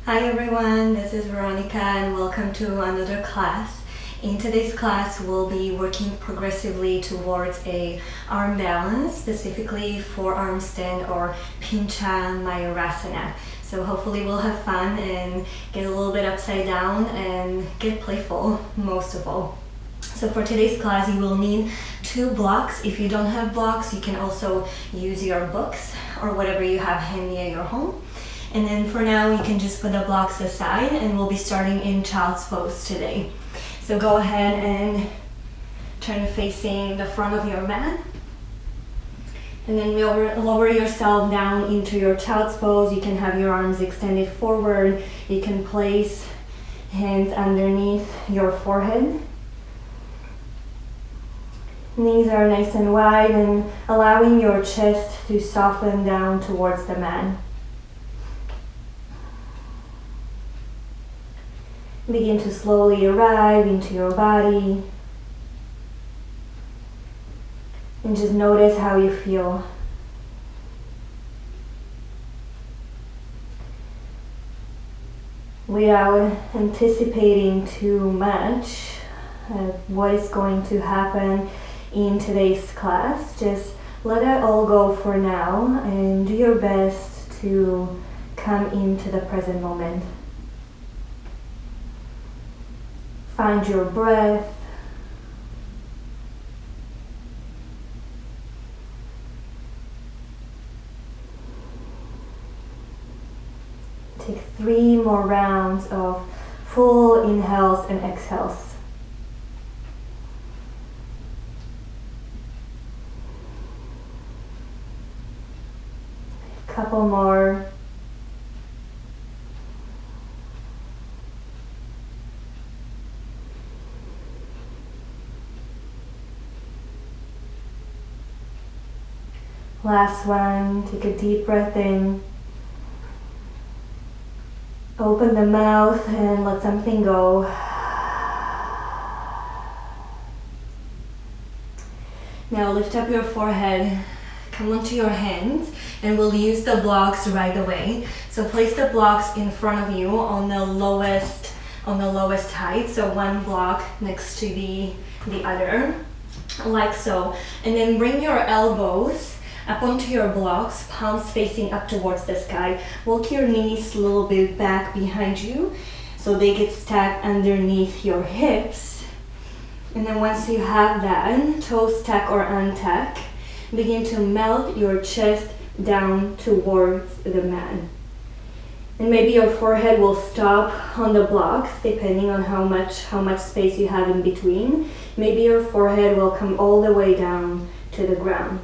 Hi everyone, this is Veronika and welcome to another class. In today's class, we'll be working progressively towards a arm balance, specifically forearm stand or Pincha Mayurasana. So hopefully we'll have fun and get a little bit upside down and get playful most of all. So for today's class, you will need 2 blocks. If you don't have blocks, you can also use your books or whatever you have handy at your home. And then for now, you can just put the blocks aside and we'll be starting in child's pose today. So go ahead and turn facing the front of your mat. And then lower yourself down into your child's pose. You can have your arms extended forward. You can place hands underneath your forehead. Knees are nice and wide and allowing your chest to soften down towards the mat. Begin to slowly arrive into your body and just notice how you feel. Without anticipating too much what is going to happen in today's class, just let it all go for now and do your best to come into the present moment. Find your breath. Take 3 more rounds of full inhales and exhales. Couple more. Last one, take a deep breath in. Open the mouth and let something go. Now lift up your forehead, come onto your hands, and we'll use the blocks right away. So place the blocks in front of you on the lowest height. So one block next to the other, like so. And then bring your elbows up onto your blocks, palms facing up towards the sky. Walk your knees a little bit back behind you so they get stacked underneath your hips. And then once you have that, toes tuck or untuck, begin to melt your chest down towards the mat. And maybe your forehead will stop on the blocks depending on how much space you have in between. Maybe your forehead will come all the way down to the ground.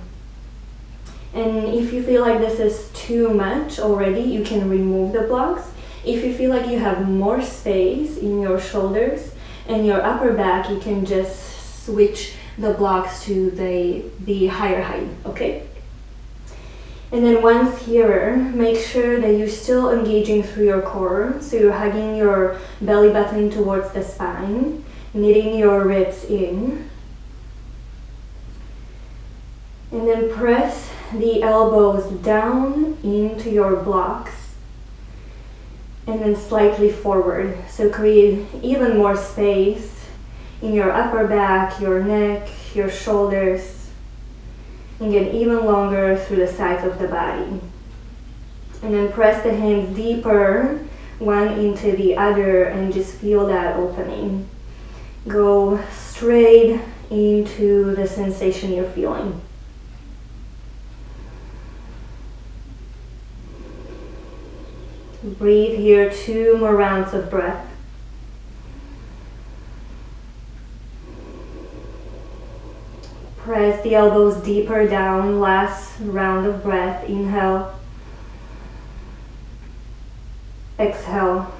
And if you feel like this is too much already, you can remove the blocks. If you feel like you have more space in your shoulders and your upper back, you can just switch the blocks to the higher height, okay? And then once here, make sure that you're still engaging through your core. So you're hugging your belly button towards the spine, knitting your ribs in. And then press the elbows down into your blocks and then slightly forward. So create even more space in your upper back, your neck, your shoulders, and get even longer through the sides of the body. And then press the hands deeper one into the other and just feel that opening. Go straight into the sensation you're feeling. Breathe here 2 more rounds of breath. Press the elbows deeper down. Last round of breath. Inhale. Exhale.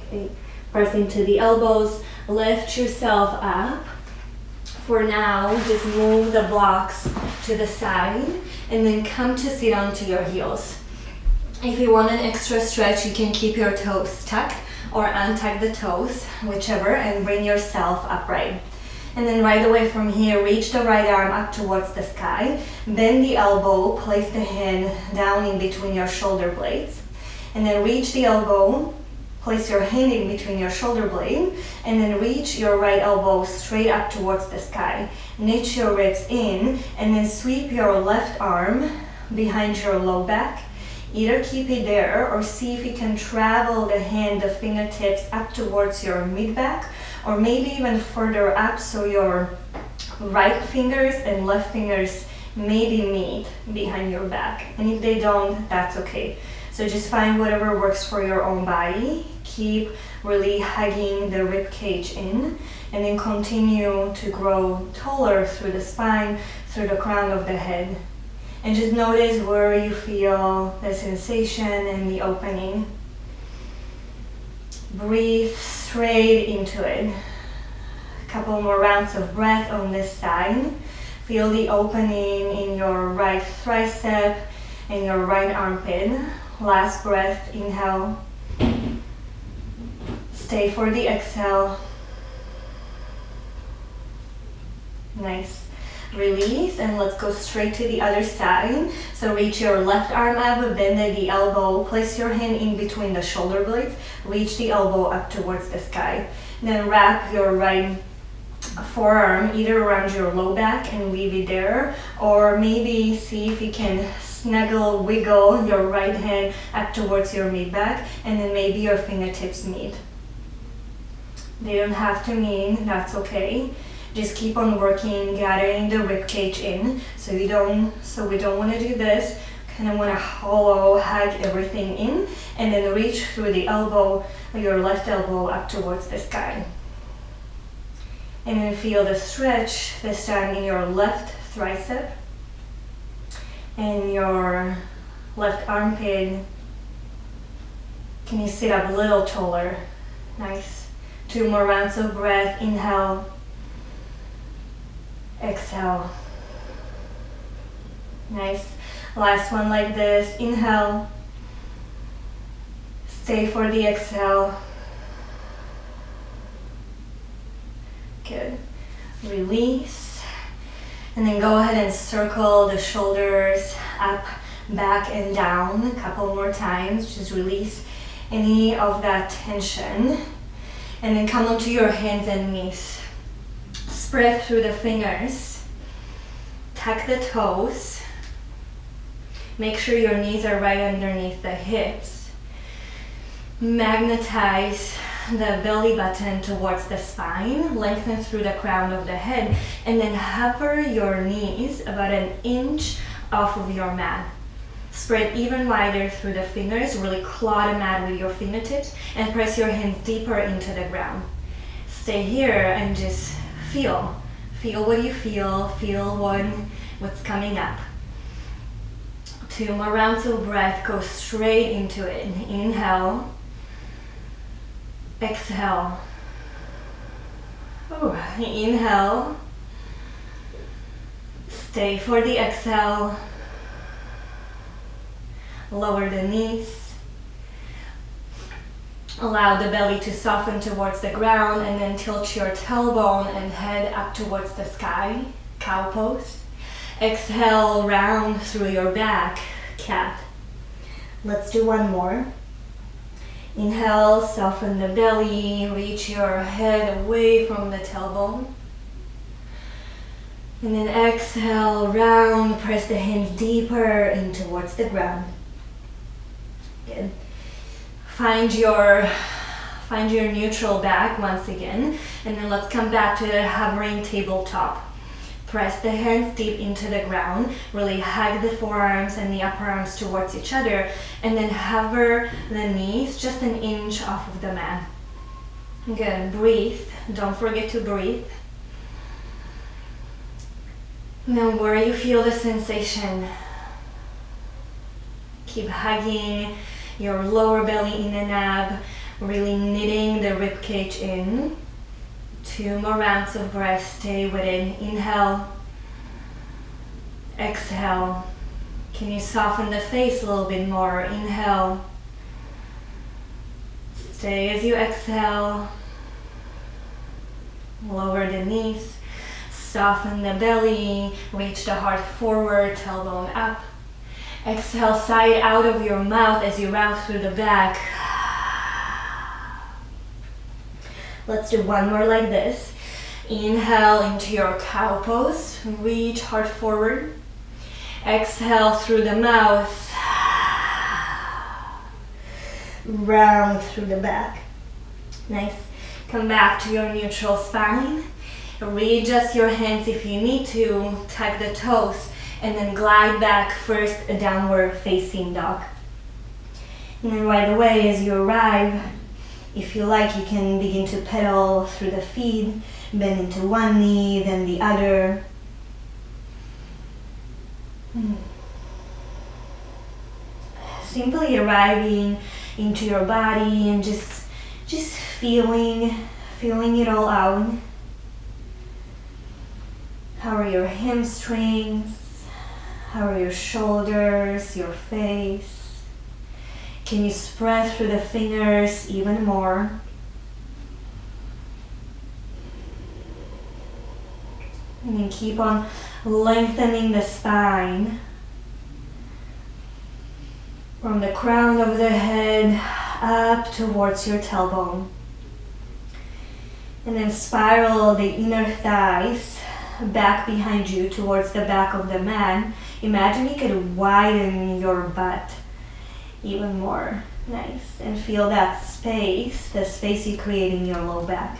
Okay. Press into the elbows. Lift yourself up. For now, just move the blocks to the side and then come to sit onto your heels. If you want an extra stretch, you can keep your toes tucked or untuck the toes, whichever, and bring yourself upright. And then right away from here, reach the right arm up towards the sky. Bend the elbow, place the hand down in between your shoulder blades. And then reach the elbow, place your hand in between your shoulder blade, and then reach your right elbow straight up towards the sky. Knit your ribs in, and then sweep your left arm behind your low back. Either keep it there or see if you can travel the hand, the fingertips up towards your mid-back, or maybe even further up so your right fingers and left fingers maybe meet behind your back. And if they don't, that's okay. So just find whatever works for your own body. Keep really hugging the rib cage in, and then continue to grow taller through the spine, through the crown of the head. And just notice where you feel the sensation and the opening. Breathe straight into it. A couple more rounds of breath on this side. Feel the opening in your right tricep and your right armpit. Last breath, inhale. Stay for the exhale. Nice. Release, and let's go straight to the other side. So reach your left arm up, bend the elbow, place your hand in between the shoulder blades, reach the elbow up towards the sky. Then wrap your right forearm either around your low back and leave it there, or maybe see if you can snuggle, wiggle your right hand up towards your mid-back, and then maybe your fingertips meet. They don't have to meet, that's okay. Just keep on working, gathering the rib cage in. So we don't want to do this. Kind of want to hollow, hug everything in, and then reach through the elbow, your left elbow up towards the sky. And then feel the stretch this time in your left tricep and your left armpit. Can you sit up a little taller? Nice. 2 more rounds of breath. Inhale. Exhale. Nice. Last one like this. Inhale. Stay for the exhale. Good. Release. And then go ahead and circle the shoulders up, back, and down a couple more times. Just release any of that tension. And then come onto your hands and knees. Spread through the fingers. Tuck the toes. Make sure your knees are right underneath the hips. Magnetize the belly button towards the spine. Lengthen through the crown of the head. And then hover your knees about 1 inch off of your mat. Spread even wider through the fingers. Really claw the mat with your fingertips and press your hands deeper into the ground. Stay here and just feel what you feel what's coming up. 2 more rounds of breath. Go straight into it. Inhale. Exhale. Ooh. Inhale. Stay for the exhale. Lower the knees. Allow the belly to soften towards the ground, and then tilt your tailbone and head up towards the sky. Cow pose. Exhale, round through your back. Cat. Let's do one more. Inhale, soften the belly, reach your head away from the tailbone. And then exhale, round, press the hands deeper in towards the ground. Good. Find your neutral back once again, and then let's come back to the hovering tabletop. Press the hands deep into the ground, really hug the forearms and the upper arms towards each other, and then hover the knees just 1 inch off of the mat. Good, breathe, don't forget to breathe. Now where you feel the sensation, keep hugging your lower belly in and up, really knitting the rib cage in. 2 more rounds of breath, stay with it. Inhale, exhale. Can you soften the face a little bit more? Inhale, stay as you exhale. Lower the knees, Soften the belly, reach the heart forward, tailbone up. Exhale, sigh out of your mouth as you round through the back. Let's do one more like this. Inhale into your cow pose, reach heart forward. Exhale through the mouth. Round through the back. Nice. Come back to your neutral spine. Readjust your hands if you need to. Tuck the toes. And then glide back first, a downward facing dog. And then right away as you arrive, if you like, you can begin to pedal through the feet. Bend into one knee, then the other. Simply arriving into your body and just feeling it all out. How are your hamstrings? How are your shoulders, your face? Can you spread through the fingers even more? And then keep on lengthening the spine from the crown of the head up towards your tailbone. And then spiral the inner thighs back behind you towards the back of the mat. Imagine you could widen your butt even more. Nice. And feel that space, the space you create in your low back.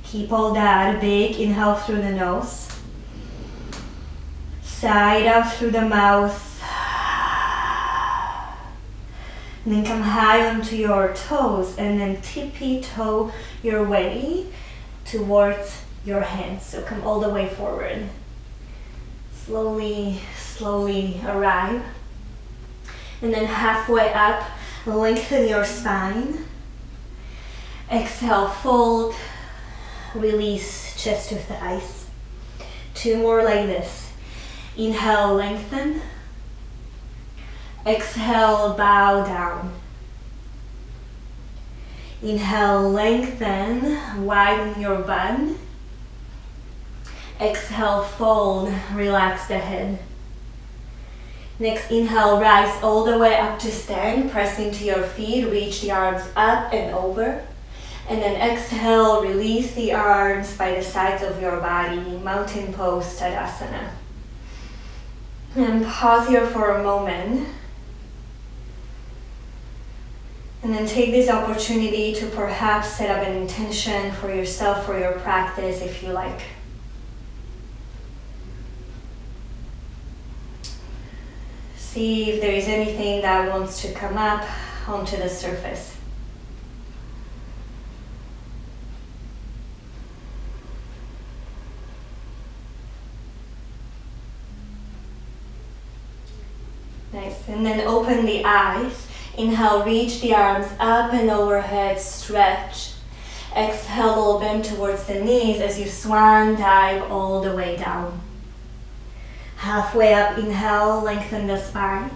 Keep all that. Big inhale through the nose. Side out through the mouth. And then come high onto your toes and then tippy toe your way towards your hands. So come all the way forward. Slowly, slowly arrive. And then halfway up, lengthen your spine. Exhale, fold. Release chest to thighs. Two more like this. Inhale, lengthen. Exhale, bow down. Inhale, lengthen, widen your butt. Exhale, fold, relax the head. Next, inhale, rise all the way up to stand. Press into your feet, reach the arms up and over. And then exhale, release the arms by the sides of your body. Mountain pose, Tadasana. And pause here for a moment. And then take this opportunity to perhaps set up an intention for yourself, for your practice, if you like. See if there is anything that wants to come up onto the surface. Nice. And then open the eyes. Inhale, reach the arms up and overhead, stretch. Exhale, bend towards the knees as you swan dive all the way down. Halfway up, inhale, lengthen the spine.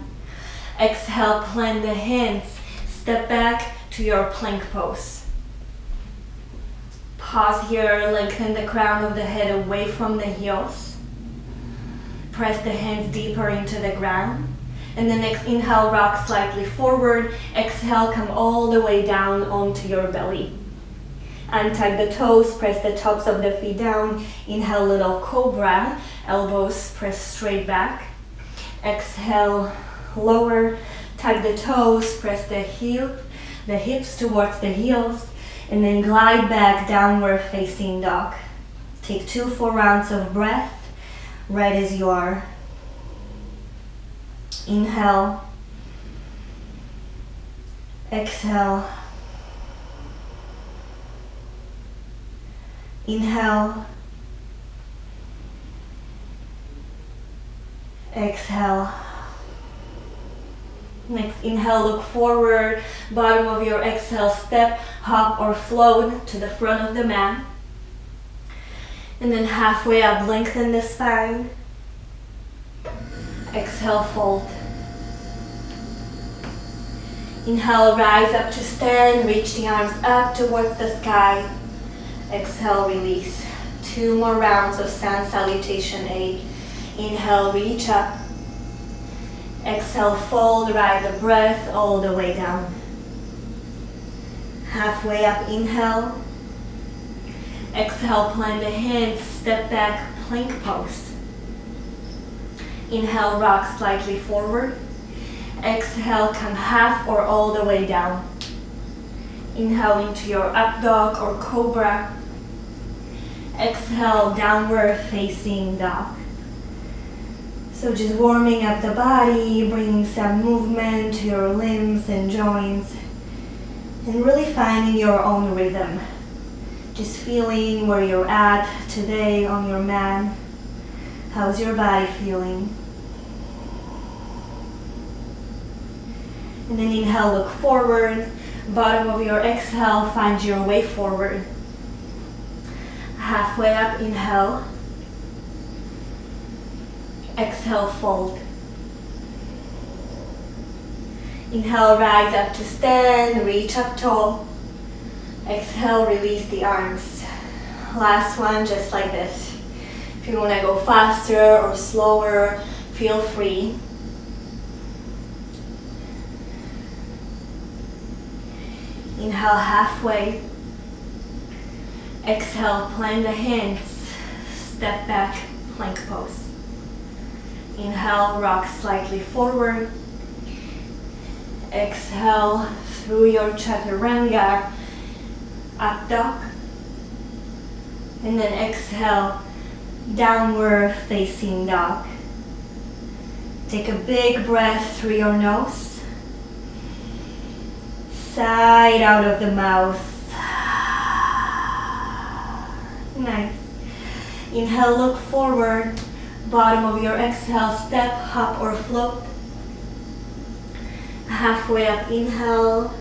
Exhale, plant the hands. Step back to your plank pose. Pause here, lengthen the crown of the head away from the heels. Press the hands deeper into the ground. And then next, inhale, rock slightly forward. Exhale, come all the way down onto your belly. Untuck the toes, press the tops of the feet down. Inhale, little cobra. Elbows press straight back. Exhale, lower. Tuck the toes, press the hips towards the heels. And then glide back, downward facing dog. Take 2 full rounds of breath, right as you are. Inhale, exhale, inhale, exhale. Next, inhale, look forward, bottom of your exhale, step, hop or float to the front of the mat. And then halfway up, lengthen the spine. Exhale, fold. Inhale, rise up to stand, reach the arms up towards the sky. Exhale, release. 2 2 more rounds of sun salutation 8. Inhale, reach up. Exhale, fold, ride the breath all the way down. Halfway up, inhale. Exhale, plant the hands, step back, plank pose. Inhale, rock slightly forward. Exhale, come half or all the way down. Inhale into your up dog or cobra. Exhale, downward facing dog. So just warming up the body, bringing some movement to your limbs and joints, and really finding your own rhythm. Just feeling where you're at today on your mat. How's your body feeling? And then inhale, look forward. Bottom of your exhale, find your way forward. Halfway up, inhale. Exhale, fold. Inhale, rise up to stand, reach up tall. Exhale, release the arms. Last one, just like this. If you want to go faster or slower, feel free. Inhale, halfway. Exhale, plant the hands, step back, plank pose. Inhale, rock slightly forward. Exhale, through your chaturanga, up dog. And then exhale, downward facing dog. Take a big breath through your nose. Side out of the mouth. Nice. Inhale, look forward. Bottom of your exhale, step, hop or float. Halfway up, inhale.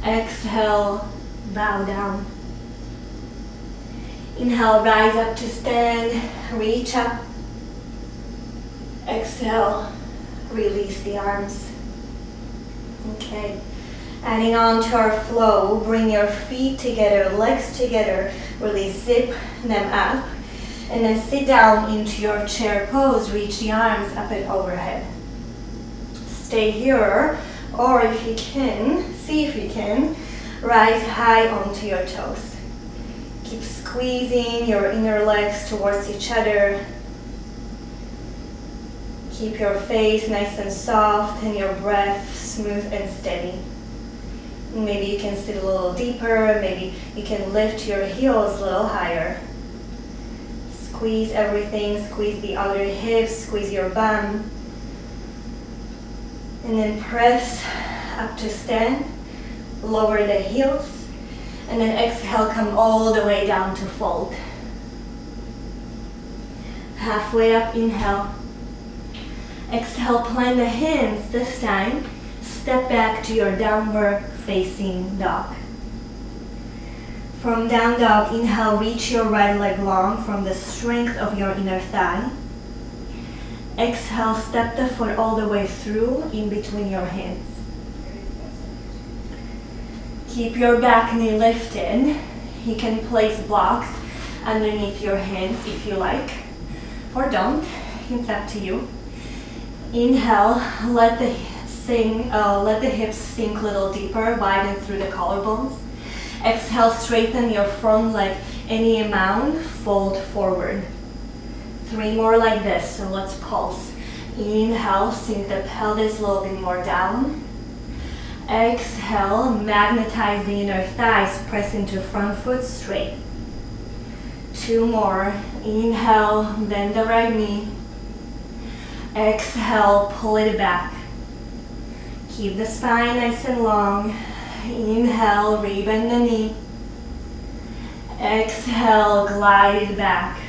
Exhale, bow down. Inhale, rise up to stand, reach up. Exhale, release the arms. Okay, adding on to our flow, bring your feet together, legs together, really zip them up. And then sit down into your chair pose, reach the arms up and overhead. Stay here, or if you can, see if you can, rise high onto your toes. Keep squeezing your inner legs towards each other. Keep your face nice and soft and your breath smooth and steady. Maybe you can sit a little deeper, maybe you can lift your heels a little higher. Squeeze everything, squeeze the outer hips, squeeze your bum. And then press up to stand, lower the heels, and then exhale, come all the way down to fold. Halfway up, inhale. Exhale, plant the hands. This time, step back to your downward facing dog. From down dog, inhale, reach your right leg long from the strength of your inner thigh. Exhale, step the foot all the way through in between your hands. Keep your back knee lifted. You can place blocks underneath your hands if you like, or don't. It's up to you. Inhale, let the hips sink a little deeper, widen through the collarbones. Exhale, straighten your front leg any amount, fold forward. 3 more like this, so let's pulse. Inhale, sink the pelvis a little bit more down. Exhale, magnetize the inner thighs, press into front foot straight. 2 more. Inhale, bend the right knee. Exhale, pull it back. Keep the spine nice and long. Inhale, rebend the knee. Exhale, glide it back.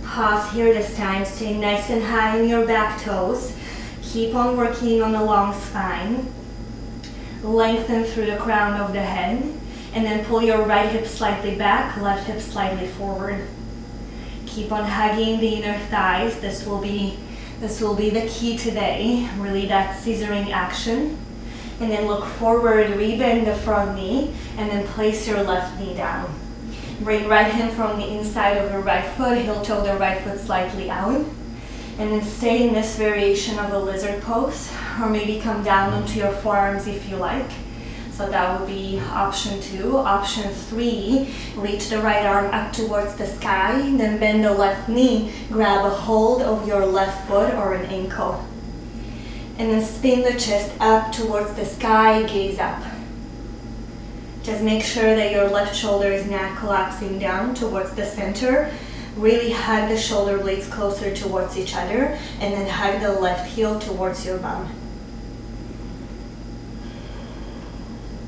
Pause here this time. Stay nice and high in your back toes. Keep on working on the long spine. Lengthen through the crown of the head. And then pull your right hip slightly back, left hip slightly forward. Keep on hugging the inner thighs. This will be the key today, really that scissoring action. And then look forward, rebend the front knee, and then place your left knee down. Bring right hand from the inside of the right foot, heel toe the right foot slightly out. And then stay in this variation of a lizard pose, or maybe come down onto your forearms if you like. So that would be option 2. Option 3, reach the right arm up towards the sky, then bend the left knee, grab a hold of your left foot or an ankle. And then spin the chest up towards the sky, gaze up. Just make sure that your left shoulder is not collapsing down towards the center. Really hug the shoulder blades closer towards each other, and then hug the left heel towards your bum.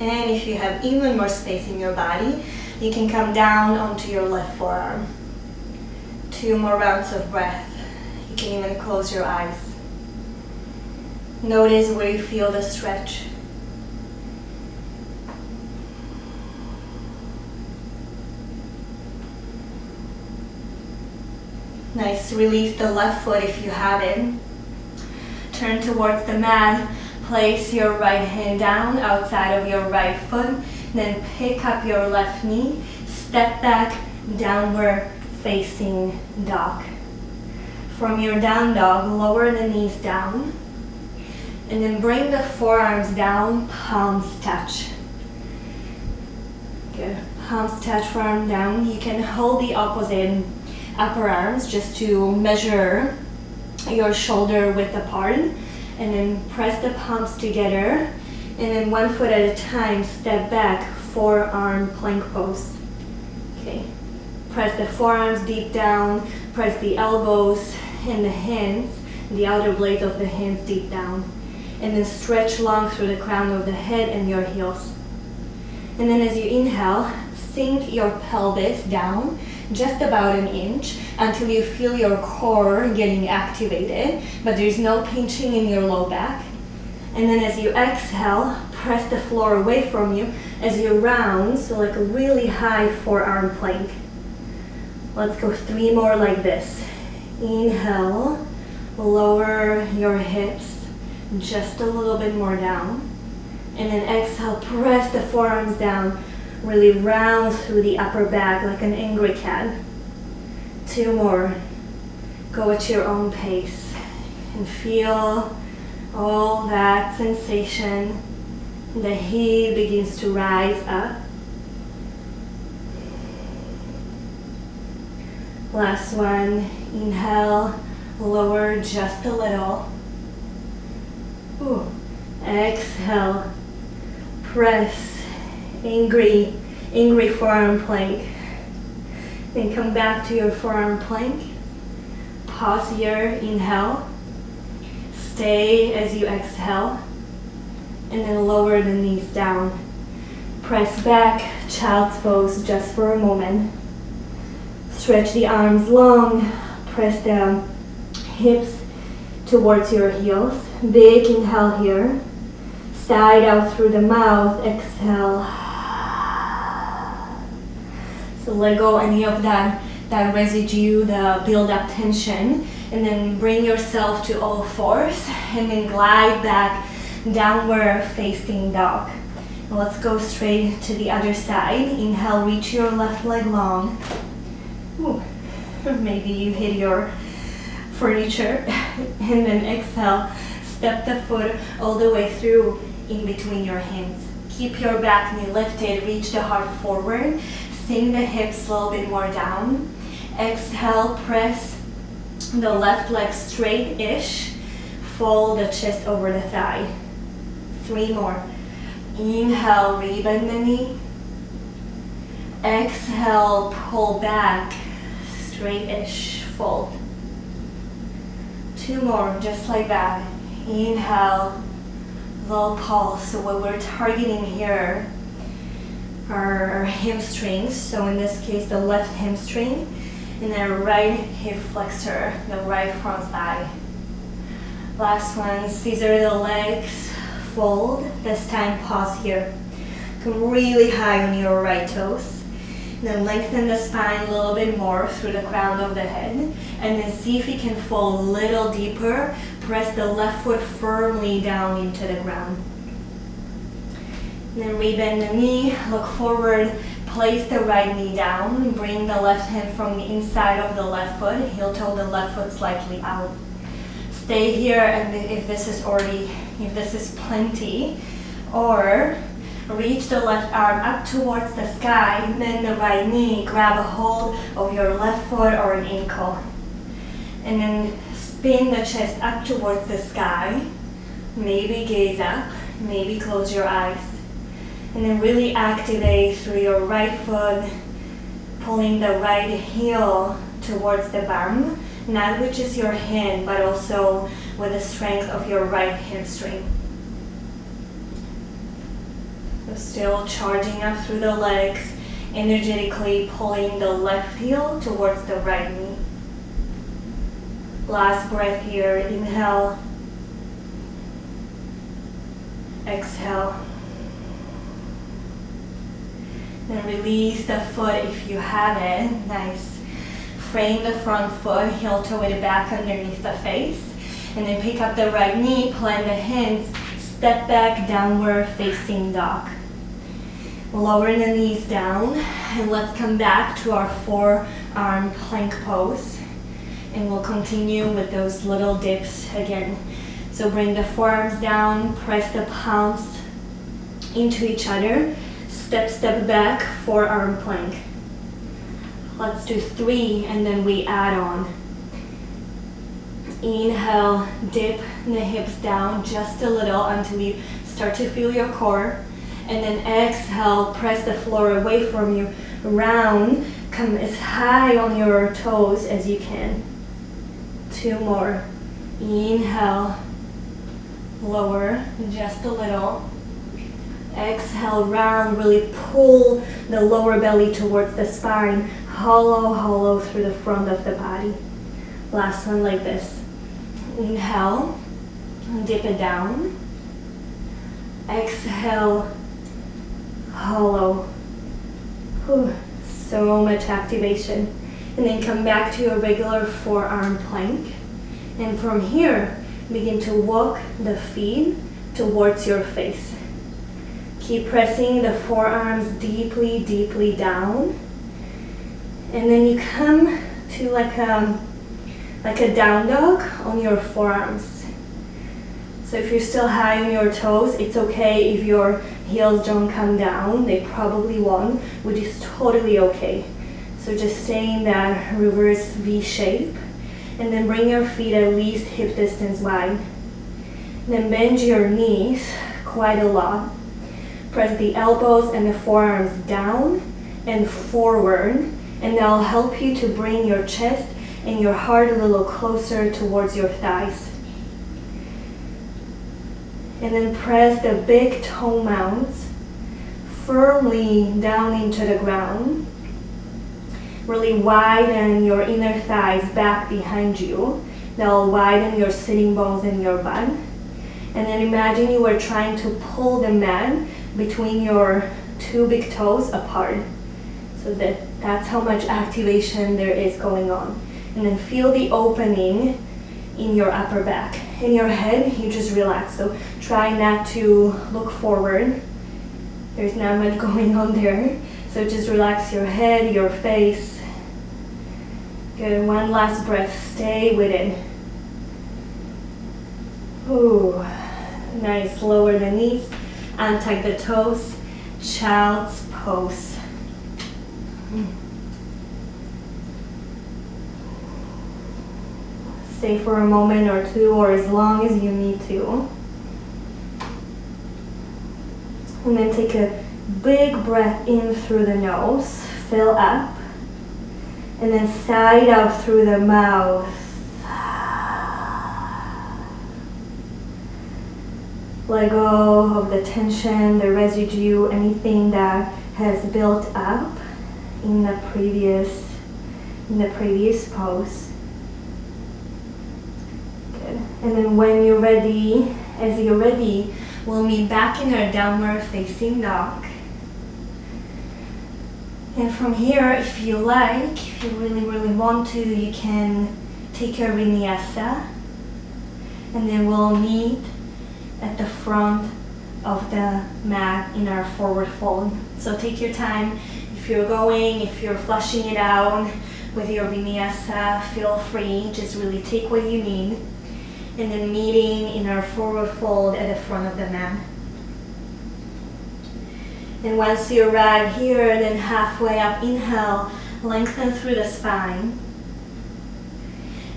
And if you have even more space in your body, you can come down onto your left forearm. 2 more rounds of breath. You can even close your eyes. Notice where you feel the stretch. Nice, release the left foot if you have it. Turn towards the mat. Place your right hand down outside of your right foot. Then pick up your left knee. Step back, downward facing dog. From your down dog, lower the knees down. And then bring the forearms down, palms touch. Good. Palms touch, forearm down. You can hold the opposite upper arms just to measure your shoulder width apart. And then press the palms together. And then 1 foot at a time, step back, forearm plank pose. Okay. Press the forearms deep down. Press the elbows and the hands, the outer blades of the hands deep down. And then stretch long through the crown of the head and your heels. And then as you inhale, sink your pelvis down just about an inch until you feel your core getting activated, but there's no pinching in your low back. And then as you exhale, press the floor away from you as you round, so like a really high forearm plank. Let's go 3 more like this. Inhale, lower your hips just a little bit more down. And then exhale, press the forearms down, really round through the upper back like an angry cat. 2 more. Go at your own pace and feel all that sensation. The heat begins to rise up. Last one. Inhale, lower just a little. Ooh. Exhale, press, angry forearm plank. Then come back to your forearm plank. Pause here, inhale. Stay as you exhale. And then lower the knees down. Press back, child's pose just for a moment. Stretch the arms long. Press down, hips towards your heels. Big inhale here. Side out through the mouth, exhale. So let go any of that residue, the build up tension, and then bring yourself to all fours and then glide back, downward facing dog. And let's go straight to the other side. Inhale, reach your left leg long. Ooh. Maybe you hit your furniture. And then exhale, step the foot all the way through in between your hands. Keep your back knee lifted, reach the heart forward, sink the hips a little bit more down. Exhale, press the left leg straight-ish, fold the chest over the thigh. 3 more. Inhale, rebend the knee. Exhale, pull back, straight-ish, fold. 2 more, just like that. Inhale, little pulse. So what we're targeting here are our hamstrings. So in this case, the left hamstring, and then right hip flexor, the right front thigh. Last one, scissor the legs, fold. This time, pause here. Come really high on your right toes. Then lengthen the spine a little bit more through the crown of the head. And then see if you can fall a little deeper. Press the left foot firmly down into the ground. And then rebend the knee, look forward, Place the right knee down, bring the left hand from the inside of the left foot, heel toe the left foot slightly out. Stay here, and if this is plenty, or reach the left arm up towards the sky, then the right knee, grab a hold of your left foot or an ankle. And then spin the chest up towards the sky, maybe gaze up, maybe close your eyes. And then really activate through your right foot, pulling the right heel towards the bum, not with just your hand, but also with the strength of your right hamstring. So still charging up through the legs, energetically pulling the left heel towards the right knee. Last breath here, inhale, exhale. Then release the foot if you have it. Nice. Frame the front foot, heel toe with the back underneath the face. And then pick up the right knee, plant the hands, step back, downward facing dog. Lower the knees down, and let's come back to our forearm plank pose. And we'll continue with those little dips again. So bring the forearms down, press the palms into each other. Step back, forearm plank. Let's do 3 and then we add on. Inhale, dip the hips down just a little until you start to feel your core. And then exhale, press the floor away from you, round, come as high on your toes as you can. 2 more. Inhale, lower just a little. Exhale, round, really pull the lower belly towards the spine. Hollow through the front of the body. Last one like this. Inhale, dip it down. Exhale, hollow. Whew, so much activation. And then come back to your regular forearm plank. And from here, begin to walk the feet towards your face. Keep pressing the forearms deeply down. And then you come to like a down dog on your forearms. So if you're still high on your toes, it's okay if your heels don't come down. They probably won't, which is totally okay. So just stay in that reverse V shape. And then bring your feet at least hip distance wide. Then bend your knees quite a lot. Press the elbows and the forearms down and forward, and that'll help you to bring your chest and your heart a little closer towards your thighs. And then press the big toe mounts firmly down into the ground. Really widen your inner thighs back behind you. That'll widen your sitting bones and your butt. And then imagine you were trying to pull the mat between your 2 big toes apart. So that's how much activation there is going on. And then feel the opening in your upper back. In your head, you just relax. So try not to look forward. There's not much going on there. So just relax your head, your face. Good, one last breath, stay with it. Ooh, nice, lower the knees. Untuck the toes, child's pose. Stay for a moment or 2 or as long as you need to. And then take a big breath in through the nose, fill up, and then side out through the mouth. Let go of the tension, the residue, anything that has built up in the previous pose. Good. And then when you're ready, as you're ready, we'll meet back in our downward facing dog. And from here, if you like, if you really want to, you can take your vinyasa, and then we'll meet at the front of the mat in our forward fold. So take your time. If If you're flushing it out with your vinyasa, feel free, just really take what you need. And then meeting in our forward fold at the front of the mat. And once you arrive here, then halfway up, inhale, lengthen through the spine.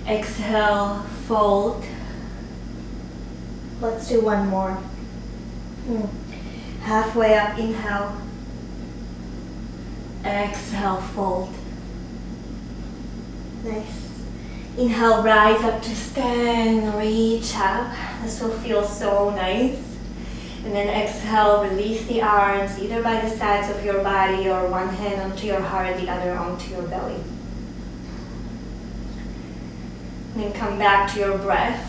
Exhale, fold. Let's do one more. Halfway up, inhale. Exhale, fold. Nice. Inhale, rise up to stand, reach up. This will feel so nice. And then exhale, release the arms either by the sides of your body or one hand onto your heart, the other onto your belly. And then come back to your breath.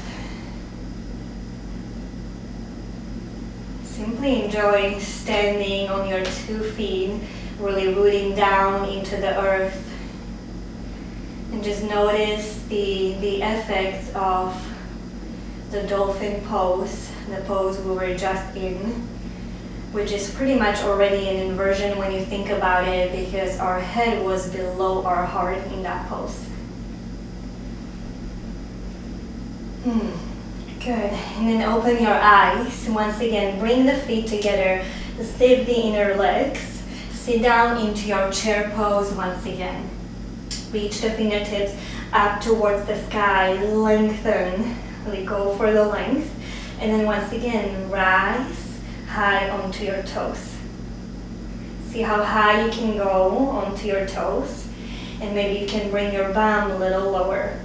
Simply enjoy standing on your 2 feet, really rooting down into the earth. And just notice the effects of the dolphin pose, the pose we were just in, which is pretty much already an inversion when you think about it, because our head was below our heart in that pose. Good. And then open your eyes. Once again, bring the feet together, zip the inner legs, sit down into your chair pose once again. Reach the fingertips up towards the sky, lengthen, really go for the length. And then once again, rise high onto your toes. See how high you can go onto your toes. And maybe you can bring your bum a little lower.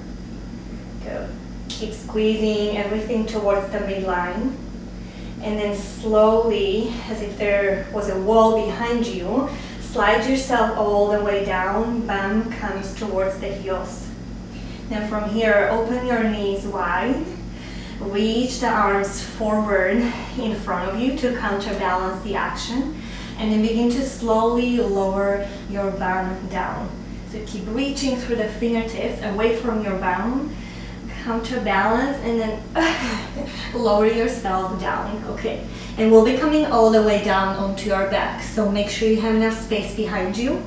Good. Keep squeezing everything towards the midline. And then slowly, as if there was a wall behind you, slide yourself all the way down, bum comes towards the heels. Now from here, open your knees wide, reach the arms forward in front of you to counterbalance the action, and then begin to slowly lower your bum down. So keep reaching through the fingertips away from your bum, counterbalance, and then lower yourself down. Okay. And we'll be coming all the way down onto your back. So make sure you have enough space behind you.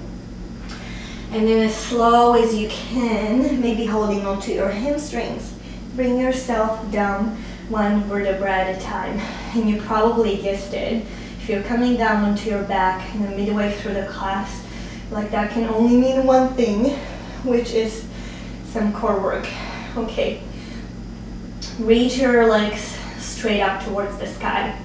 And then as slow as you can, maybe holding onto your hamstrings, bring yourself down one vertebra at a time. And you probably guessed it. If you're coming down onto your back in the midway through the class, like that can only mean one thing, which is some core work. Okay. Reach your legs straight up towards the sky.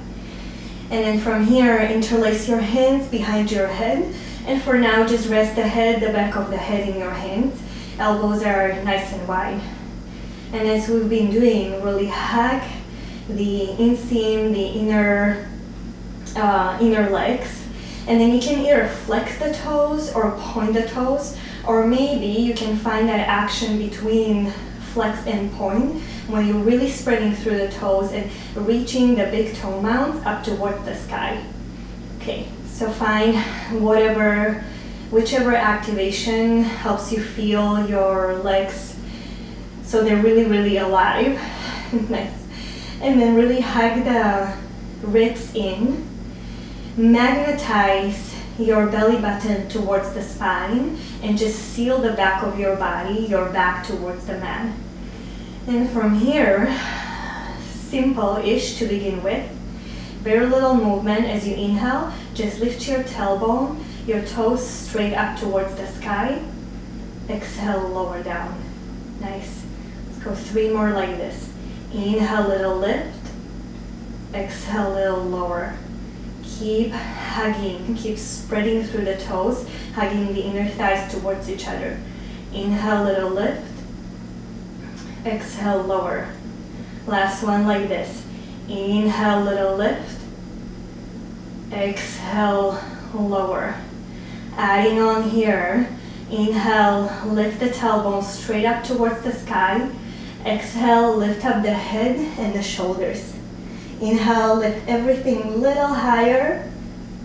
And then from here, interlace your hands behind your head. And for now, just rest the head, the back of the head in your hands. Elbows are nice and wide. And as we've been doing, really hug the inseam, the inner legs. And then you can either flex the toes or point the toes, or maybe you can find that action between flex and point, when you're really spreading through the toes and reaching the big toe mounds up towards the sky. Okay, so find whichever activation helps you feel your legs so they're really, really alive. Nice. And then really hug the ribs in. Magnetize your belly button towards the spine and just seal the back of your body, your back towards the mat. And from here, simple-ish to begin with. Very little movement as you inhale. Just lift your tailbone, your toes straight up towards the sky. Exhale, lower down. Nice. Let's go 3 more like this. Inhale, little lift. Exhale, little lower. Keep hugging, keep spreading through the toes, hugging the inner thighs towards each other. Inhale, little lift. Exhale, lower. Last one like this. Inhale, little lift. Exhale, lower. Adding on here. Inhale, lift the tailbone straight up towards the sky. Exhale, lift up the head and the shoulders. Inhale, lift everything a little higher.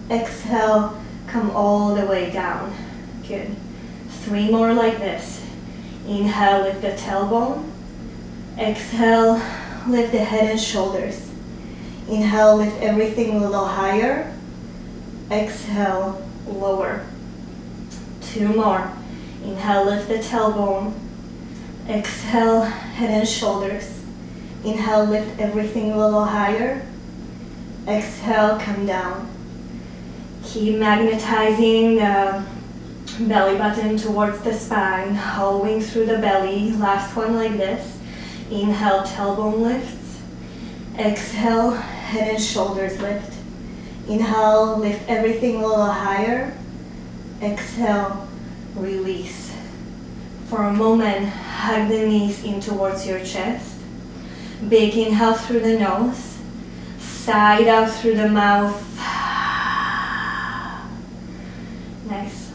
Exhale, come all the way down. Good. 3 more like this. Inhale, lift the tailbone. Exhale, lift the head and shoulders. Inhale, lift everything a little higher. Exhale, lower. 2 more. Inhale, lift the tailbone. Exhale, head and shoulders. Inhale, lift everything a little higher. Exhale, come down. Keep magnetizing the belly button towards the spine, hollowing through the belly. Last one like this. Inhale, tailbone lifts. Exhale, head and shoulders lift. Inhale, lift everything a little higher. Exhale, release. For a moment, hug the knees in towards your chest. Big inhale through the nose. Side out through the mouth. Nice.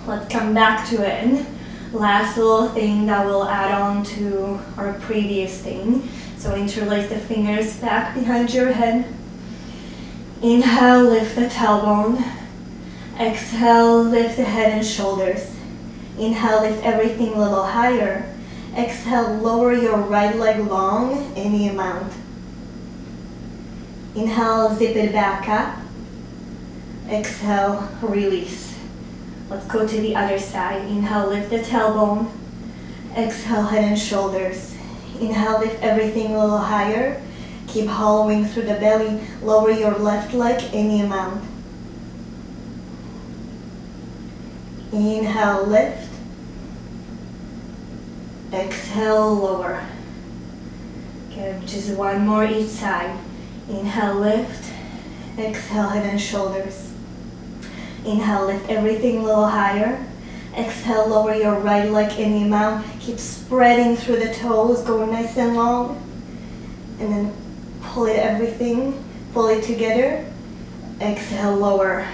Let's come back to it. Last little thing that we'll add on to our previous thing. So interlace the fingers back behind your head. Inhale, lift the tailbone. Exhale, lift the head and shoulders. Inhale, lift everything a little higher. Exhale, lower your right leg long, any amount. Inhale, zip it back up. Exhale, release. Let's go to the other side. Inhale, lift the tailbone. Exhale, head and shoulders. Inhale, lift everything a little higher. Keep hollowing through the belly. Lower your left leg any amount. Inhale, lift. Exhale, lower. Good. Just one more each side. Inhale, lift. Exhale, head and shoulders. Inhale, lift everything a little higher. Exhale, lower your right leg any amount. Keep spreading through the toes, going nice and long. And then pull it pull it together. Exhale, lower.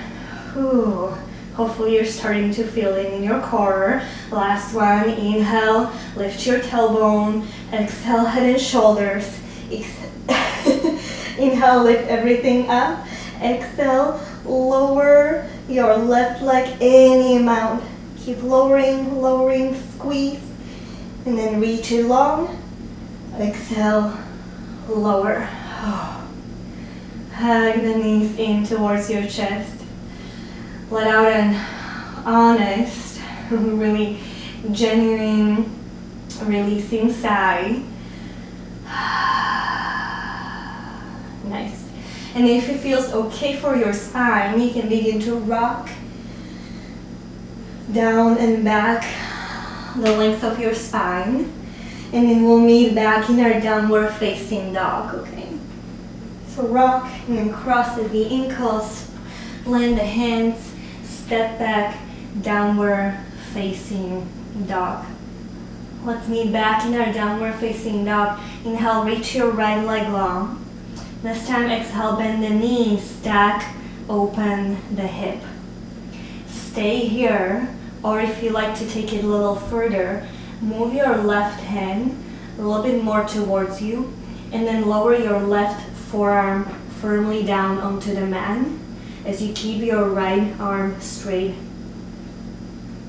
Whew. Hopefully you're starting to feel it in your core. Last one, inhale, lift your tailbone. Exhale, head and shoulders. Inhale, lift everything up. Exhale, lower your left leg any amount. Keep lowering, lowering, squeeze. And then reach it long. Exhale, lower. Hug the knees in towards your chest. Let out an honest, really genuine, releasing sigh. Nice. And if it feels okay for your spine, you can begin to rock down and back the length of your spine. And then we'll meet back in our downward facing dog, okay? So rock and then cross the ankles, blend the hands, step back, downward facing dog. Let's meet back in our downward facing dog. Inhale, reach your right leg long. This time exhale, bend the knees, stack, open the hip. Stay here, or if you like to take it a little further, move your left hand a little bit more towards you, and then lower your left forearm firmly down onto the mat as you keep your right arm straight.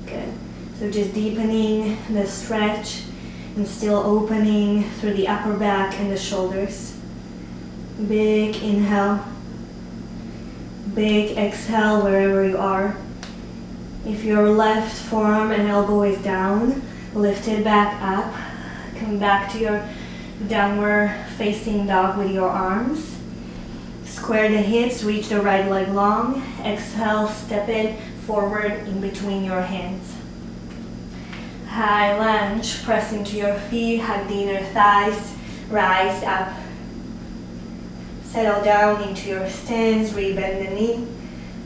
Good. So just deepening the stretch and still opening through the upper back and the shoulders. Big inhale. Big exhale wherever you are. If your left forearm and elbow is down, lift it back up. Come back to your downward facing dog with your arms. Square the hips, reach the right leg long. Exhale, step it forward in between your hands. High lunge, press into your feet, hug the inner thighs, rise up. Settle down into your stance, rebend the knee.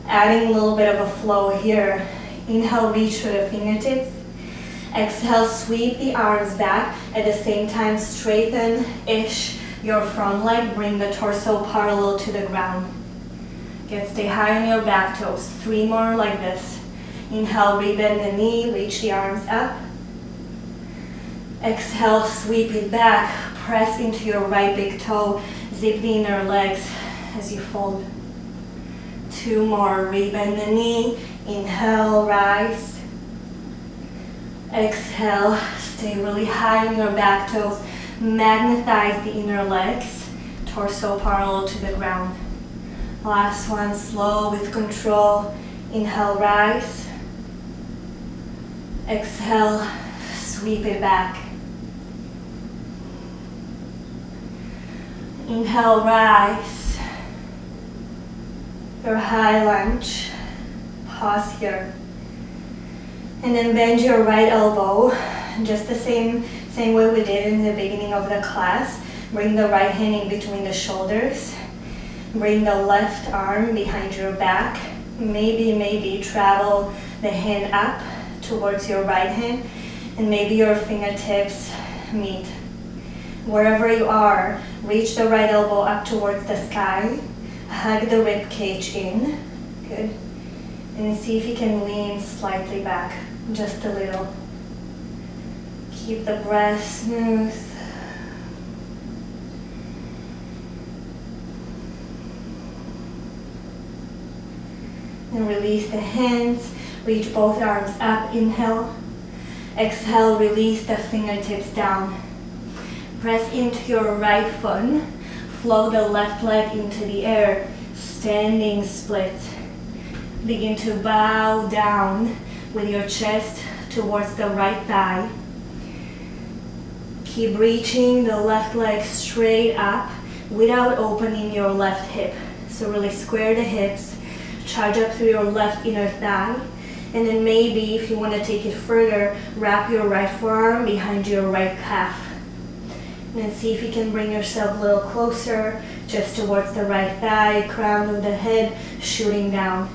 Adding a little bit of a flow here. Inhale, reach for the fingertips. Exhale, sweep the arms back. At the same time, straighten-ish your front leg. Bring the torso parallel to the ground. Good, stay high on your back toes. 3 more like this. Inhale, rebend the knee, reach the arms up. Exhale, sweep it back. Press into your right big toe. Zip the inner legs as you fold. 2 more, rebend the knee. Inhale, rise. Exhale, stay really high on your back toes. Magnetize the inner legs, torso parallel to the ground. Last one, slow with control. Inhale, rise. Exhale, sweep it back. Inhale, rise. Your high lunge. Pause here. And then bend your right elbow, just the same way we did in the beginning of the class. Bring the right hand in between the shoulders. Bring the left arm behind your back. Maybe travel the hand up towards your right hand, and maybe your fingertips meet. Wherever you are, reach the right elbow up towards the sky. Hug the rib cage in. Good. And see if you can lean slightly back, just a little. Keep the breath smooth. And release the hands, reach both arms up, inhale. Exhale, release the fingertips down. Press into your right foot, flow the left leg into the air, standing split. Begin to bow down with your chest towards the right thigh. Keep reaching the left leg straight up without opening your left hip. So really square the hips, charge up through your left inner thigh, and then maybe if you want to take it further, wrap your right forearm behind your right calf. And then see if you can bring yourself a little closer, just towards the right thigh, crown of the head shooting down.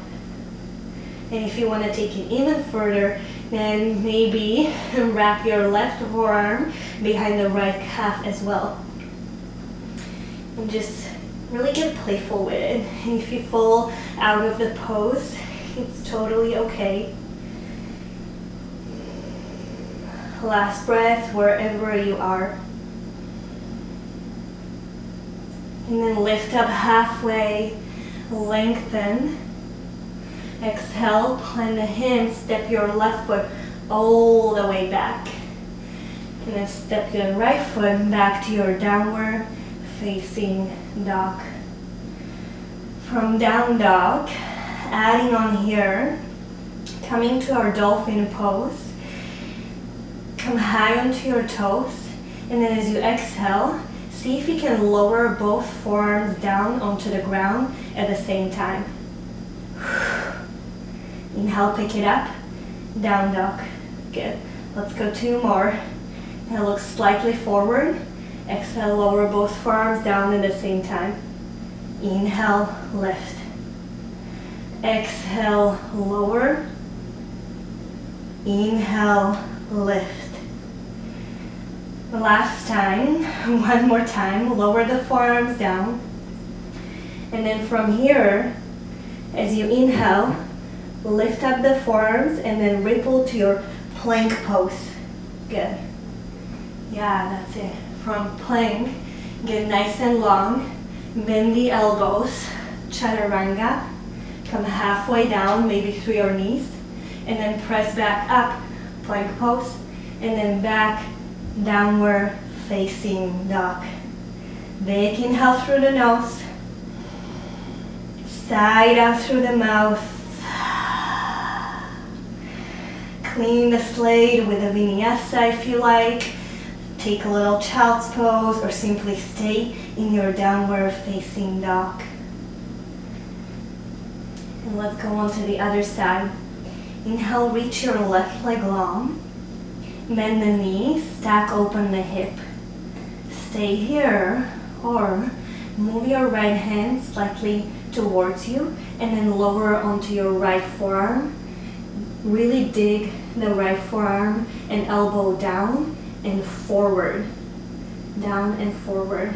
And if you want to take it even further, then maybe wrap your left forearm behind the right calf as well. And just really get playful with it. And if you fall out of the pose, it's totally okay. Last breath wherever you are. And then lift up halfway, lengthen. Exhale, plant the hands, step your left foot all the way back. And then step your right foot back to your downward facing dog. From down dog, adding on here, coming to our dolphin pose. Come high onto your toes, and then as you exhale, see if you can lower both forearms down onto the ground at the same time. Inhale, pick it up, down dog. Good. Let's go 2 more. Now look slightly forward. Exhale, lower both forearms down at the same time. Inhale, lift. Exhale, lower. Inhale, lift. Last time, one more time, lower the forearms down. And then from here, as you inhale, lift up the forearms and then ripple to your plank pose. Good. Yeah, that's it. From plank, get nice and long. Bend the elbows, chaturanga. Come halfway down, maybe through your knees. And then press back up, plank pose. And then back, downward facing dog. Big inhale through the nose. Side out through the mouth. Clean the slate with a vinyasa if you like. Take a little child's pose or simply stay in your downward facing dog. And let's go on to the other side. Inhale, reach your left leg long. Bend the knee, stack open the hip. Stay here or move your right hand slightly towards you and then lower onto your right forearm. Really dig the right forearm and elbow down and forward. Down and forward.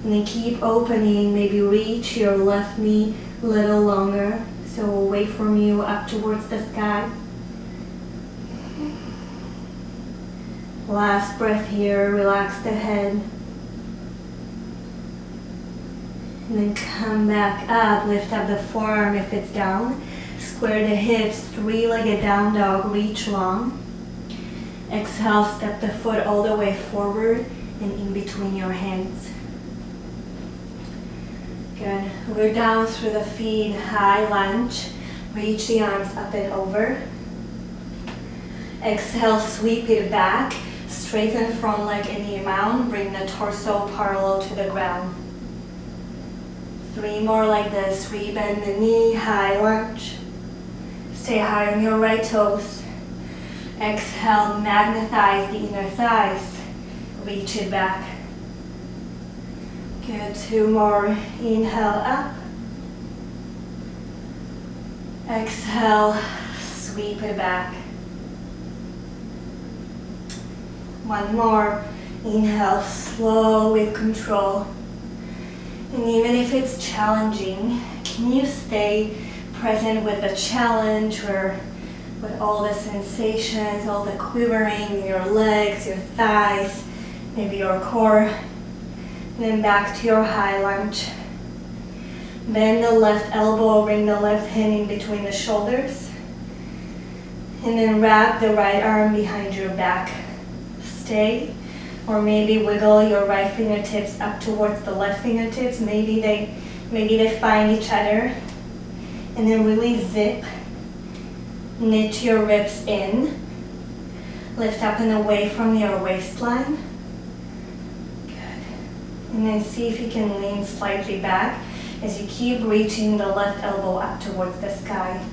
And then keep opening, maybe reach your left knee a little longer, so away from you, up towards the sky. Last breath here, relax the head. And then come back up, lift up the forearm if it's down. Square the hips, 3-legged down dog, reach long. Exhale, step the foot all the way forward and in between your hands. Good. We're down through the feet, high lunge. Reach the arms up and over. Exhale, sweep it back. Straighten front leg any amount. Bring the torso parallel to the ground. 3 more like this. Rebend the knee, high lunge. Stay high on your right toes. Exhale, magnetize the inner thighs. Reach it back. Good, 2 more. Inhale up. Exhale, sweep it back. 1 more. Inhale, slow with control. And even if it's challenging, can you stay present with the challenge or with all the sensations, all the quivering in your legs, your thighs, maybe your core. Then back to your high lunge. Bend the left elbow, bring the left hand in between the shoulders. And then wrap the right arm behind your back. Stay, or maybe wiggle your right fingertips up towards the left fingertips. Maybe they find each other. And then really zip. Knit your ribs in. Lift up and away from your waistline. Good. And then see if you can lean slightly back as you keep reaching the left elbow up towards the sky.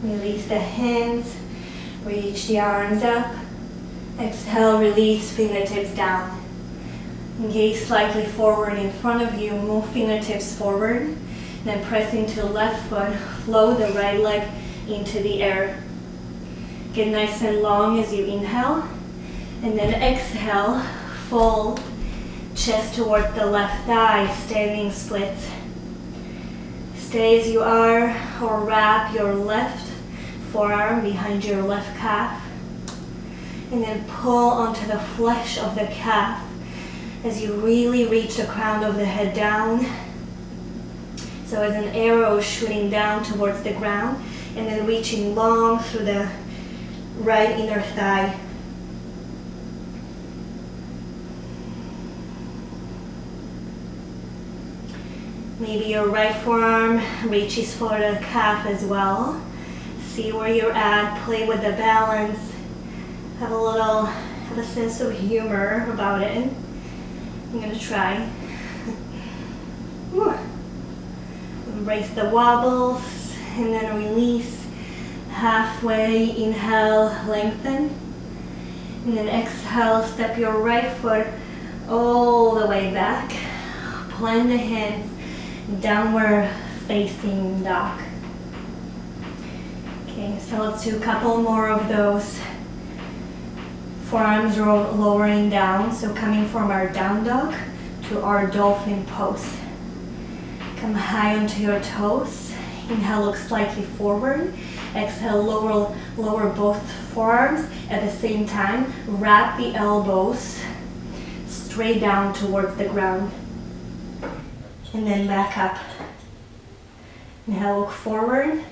Release the hands, reach the arms up. Exhale, release fingertips down. Gaze slightly forward in front of you, move fingertips forward. Then press into left foot, flow the right leg into the air. Get nice and long as you inhale. And then exhale, fold, chest towards the left thigh, standing split. Stay as you are, or wrap your left forearm behind your left calf. And then pull onto the flesh of the calf as you really reach the crown of the head down. So as an arrow shooting down towards the ground, and then reaching long through the right inner thigh. Maybe your right forearm reaches for the calf as well. See where you're at, play with the balance. Have a sense of humor about it. I'm gonna try. Embrace the wobbles and then release. Halfway, inhale, lengthen. And then exhale, step your right foot all the way back. Plant the hands, downward facing dog. Okay, so let's do a couple more of those. Forearms lowering down, so coming from our down dog to our dolphin pose. Come high onto your toes. Inhale, look slightly forward. Exhale, lower both forearms at the same time. Wrap the elbows straight down towards the ground. And then back up. Inhale, look forward.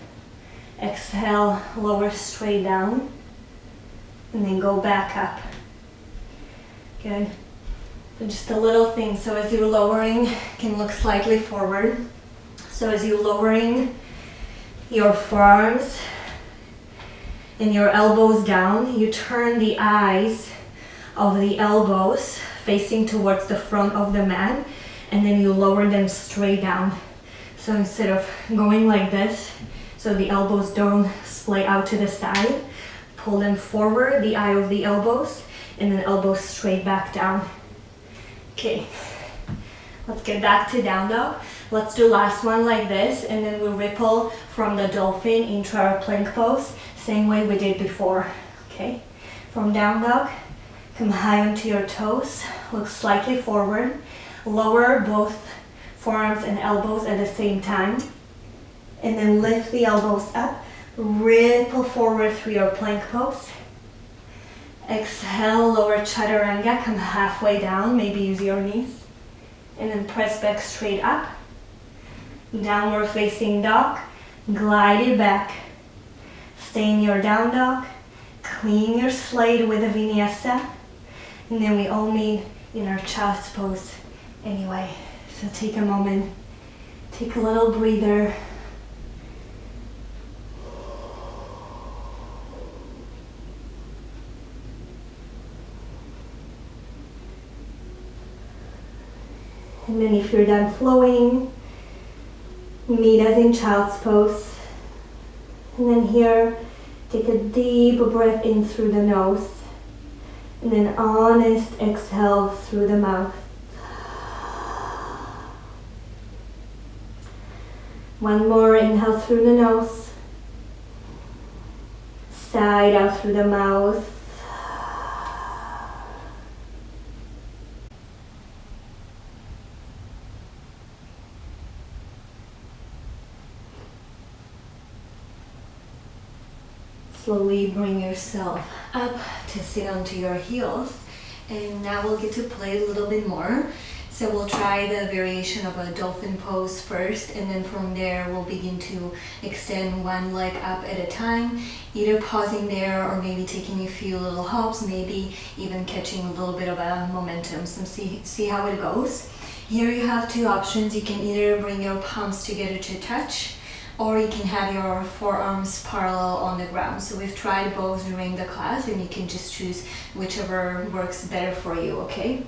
Exhale, lower straight down. And then go back up. Good. So just a little thing. So as you're lowering, you can look slightly forward. So as you're lowering your forearms and your elbows down, you turn the eyes of the elbows facing towards the front of the mat, and then you lower them straight down. So instead of going like this, so the elbows don't splay out to the side, pull them forward, the eye of the elbows, and then elbows straight back down. Okay, let's get back to down dog. Let's do last one like this, and then we'll ripple from the dolphin into our plank pose, same way we did before. Okay, from down dog, come high onto your toes, look slightly forward, lower both forearms and elbows at the same time, and then lift the elbows up. Ripple forward through your plank pose. Exhale, lower chaturanga, come halfway down, maybe use your knees. And then press back straight up. Downward facing dog, glide it back. Stay in your down dog. Clean your slate with a vinyasa. And then we all meet in our child's pose anyway. So take a moment, take a little breather. And then if you're done flowing, meet as in child's pose. And then here, take a deep breath in through the nose. And then honest exhale through the mouth. One more, inhale through the nose. Side out through the mouth. Slowly bring yourself up to sit onto your heels, and now we'll get to play a little bit more. So we'll try the variation of a dolphin pose first, and then from there we'll begin to extend one leg up at a time, either pausing there or maybe taking a few little hops, maybe even catching a little bit of a momentum. So see how it goes. Here you have two options. You can either bring your palms together to touch, or you can have your forearms parallel on the ground. So we've tried both during the class, and you can just choose whichever works better for you, okay?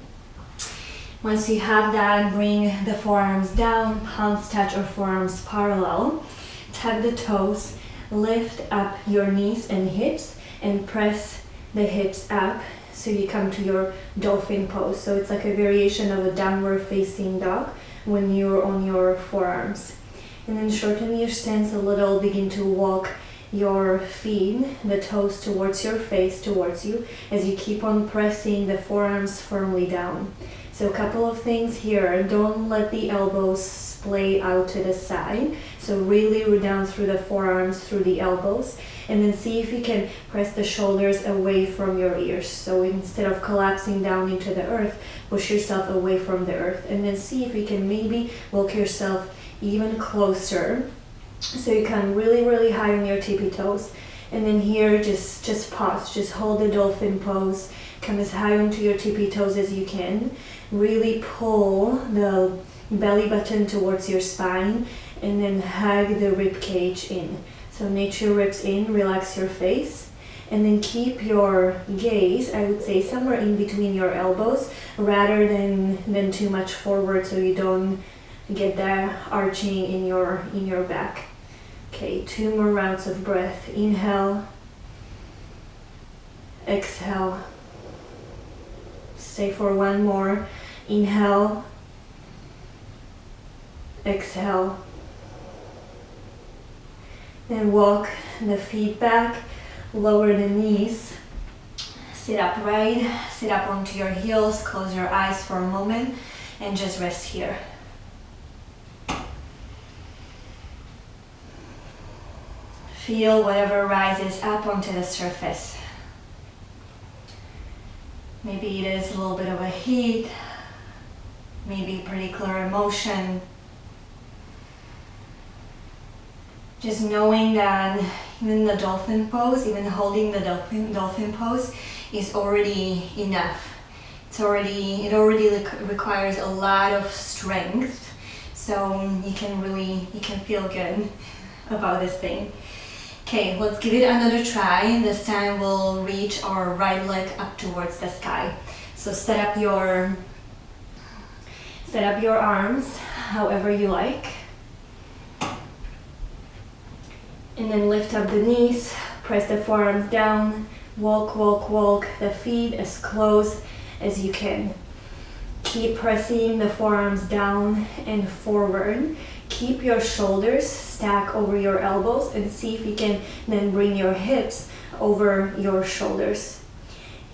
Once you have that, bring the forearms down, palms touch or forearms parallel. Tap the toes, lift up your knees and hips, and press the hips up so you come to your dolphin pose. So it's like a variation of a downward facing dog when you're on your forearms. And then shorten your stance a little, begin to walk your feet, the toes towards your face, towards you, as you keep on pressing the forearms firmly down. So a couple of things here, don't let the elbows splay out to the side. So really root down through the forearms, through the elbows, and then see if you can press the shoulders away from your ears. So instead of collapsing down into the earth, push yourself away from the earth, and then see if you can maybe walk yourself even closer, so you come really high on your tippy toes. And then here, just pause, just hold the dolphin pose, come as high onto your tippy toes as you can. Really pull the belly button towards your spine, and then hug the rib cage in. So nature your ribs in, relax your face, and then keep your gaze, I would say, somewhere in between your elbows, rather than too much forward, so you don't get that arching in your back. Okay, 2 more rounds of breath. Inhale, exhale. Stay for 1 more. Inhale, exhale. Then walk the feet back, lower the knees. Sit upright, sit up onto your heels, close your eyes for a moment, and just rest here. Feel whatever rises up onto the surface. Maybe it is a little bit of a heat, maybe pretty clear emotion. Just knowing that even the dolphin pose, even holding the dolphin pose is already enough. It already requires a lot of strength, so you can feel good about this thing. Okay, let's give it another try. This time we'll reach our right leg up towards the sky. So set up your arms however you like. And then lift up the knees, press the forearms down, walk the feet as close as you can. Keep pressing the forearms down and forward. Keep your shoulders stacked over your elbows, and see if you can then bring your hips over your shoulders.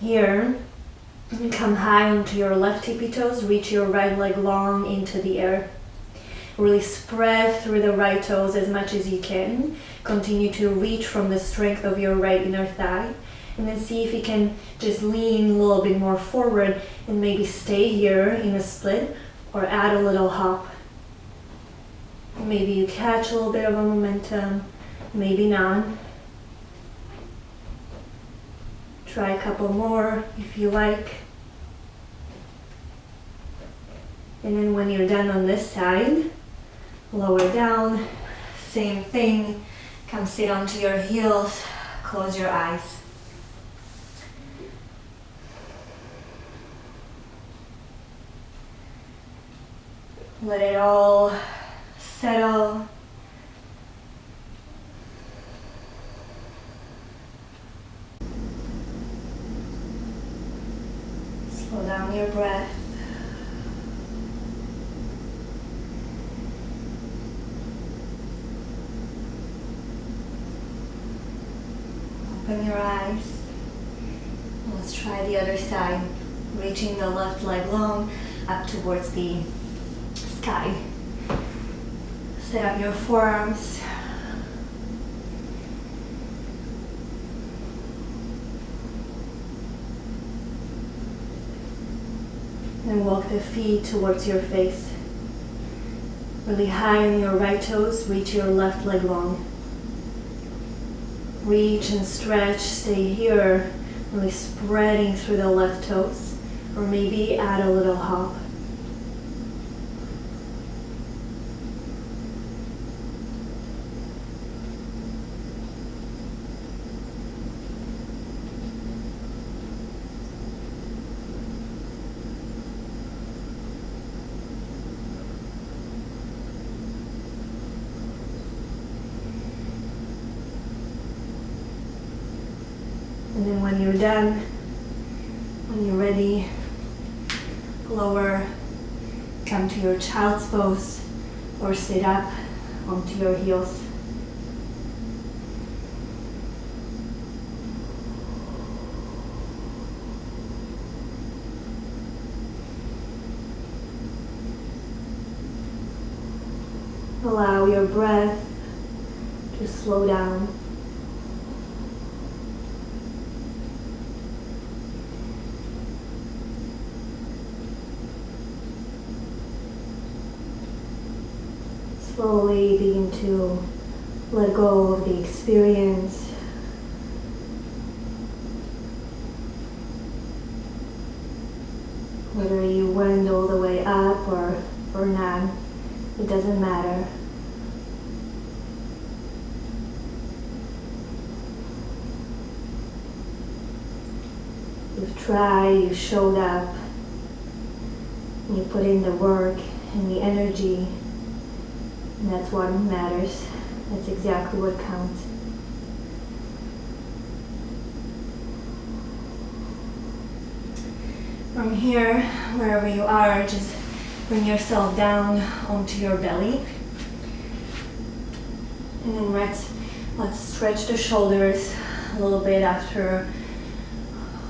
Here, come high onto your left tippy toes, reach your right leg long into the air. Really spread through the right toes as much as you can. Continue to reach from the strength of your right inner thigh. And then see if you can just lean a little bit more forward and maybe stay here in a split, or add a little hop. Maybe you catch a little bit of a momentum, maybe not. Try a couple more if you like. And then when you're done on this side, lower down, same thing. Come sit onto your heels, close your eyes. Let it all settle. Slow down your breath. Open your eyes. Let's try the other side. Reaching the left leg long up towards the sky. Set up your forearms. And walk the feet towards your face. Really high on your right toes, reach your left leg long. Reach and stretch, stay here, really spreading through the left toes, or maybe add a little hop. And then when you're done, when you're ready, lower, come to your child's pose or sit up onto your heels. Allow your breath to slow down. Slowly begin to let go of the experience. Whether you went all the way up or not, it doesn't matter. You've tried, you showed up, you put in the work and the energy. And that's what matters. That's exactly what counts. From here, wherever you are, just bring yourself down onto your belly. And then let's stretch the shoulders a little bit after